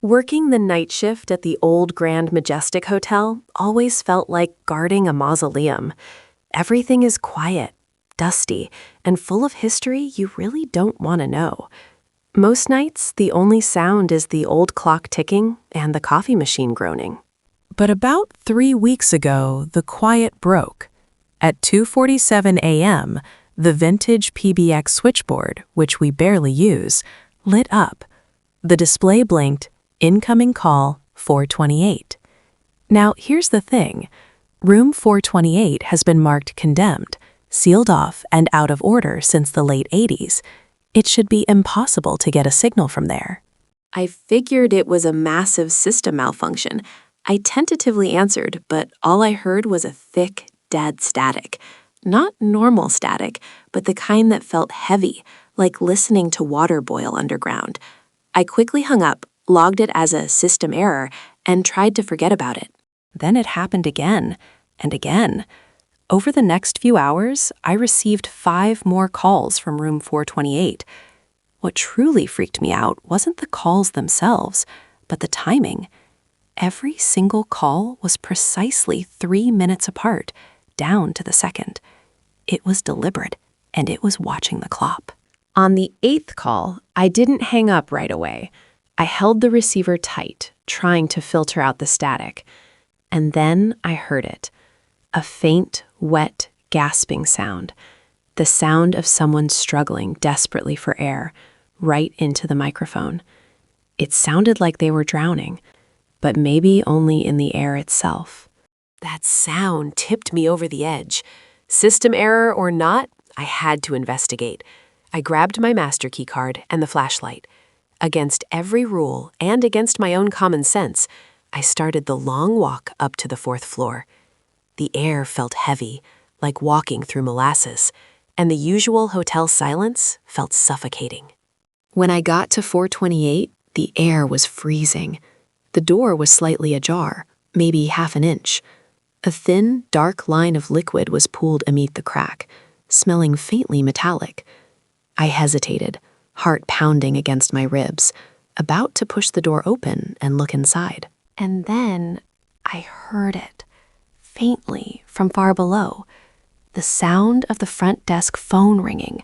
Working the night shift at the old Grand Majestic Hotel always felt like guarding a mausoleum. Everything is quiet, dusty, and full of history you really don't want to know. Most nights, the only sound is the old clock ticking and the coffee machine groaning. But about 3 weeks ago, the quiet broke. At 2:47 a.m., the vintage PBX switchboard, which we barely use, lit up. The display blinked, "Incoming call 428." Now, here's the thing. Room 428 has been marked condemned, sealed off, and out of order since the late 80s. It should be impossible to get a signal from there. I figured it was a massive system malfunction. I tentatively answered, but all I heard was a thick, dead static. Not normal static, but the kind that felt heavy, like listening to water boil underground. I quickly hung up, logged it as a system error, and tried to forget about it. Then it happened again and again. Over the next few hours, I received 5 more calls from room 428. What truly freaked me out wasn't the calls themselves, but the timing. Every single call was precisely 3 minutes apart, down to the second. It was deliberate, and it was watching the clock. On the 8th call, I didn't hang up right away. I held the receiver tight, trying to filter out the static. And then I heard it. A faint, wet, gasping sound. The sound of someone struggling desperately for air, right into the microphone. It sounded like they were drowning, but maybe only in the air itself. That sound tipped me over the edge. System error or not, I had to investigate. I grabbed my master key card and the flashlight. Against every rule and against my own common sense, I started the long walk up to the 4th floor. The air felt heavy, like walking through molasses, and the usual hotel silence felt suffocating. When I got to 428, the air was freezing. The door was slightly ajar, maybe half an inch. A thin, dark line of liquid was pooled amid the crack, smelling faintly metallic. I hesitated, heart pounding against my ribs, about to push the door open and look inside. And then I heard it, faintly from far below, the sound of the front desk phone ringing.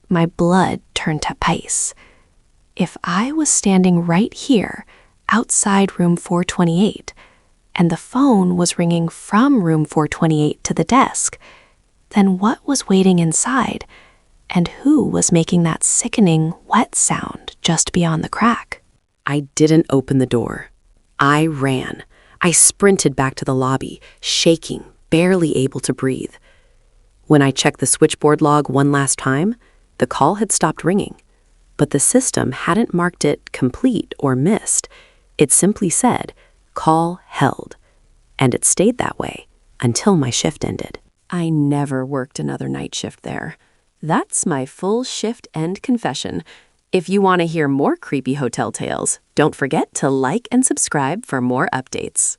My blood turned to ice. If I was standing right here, outside room 428, and the phone was ringing from room 428 to the desk, then what was waiting inside? And who was making that sickening, wet sound just beyond the crack? I didn't open the door. I ran. I sprinted back to the lobby, shaking, barely able to breathe. When I checked the switchboard log one last time, the call had stopped ringing. But the system hadn't marked it complete or missed. It simply said, "Call held." And it stayed that way until my shift ended. I never worked another night shift there. That's my full shift end confession. If you want to hear more creepy hotel tales, don't forget to like and subscribe for more updates.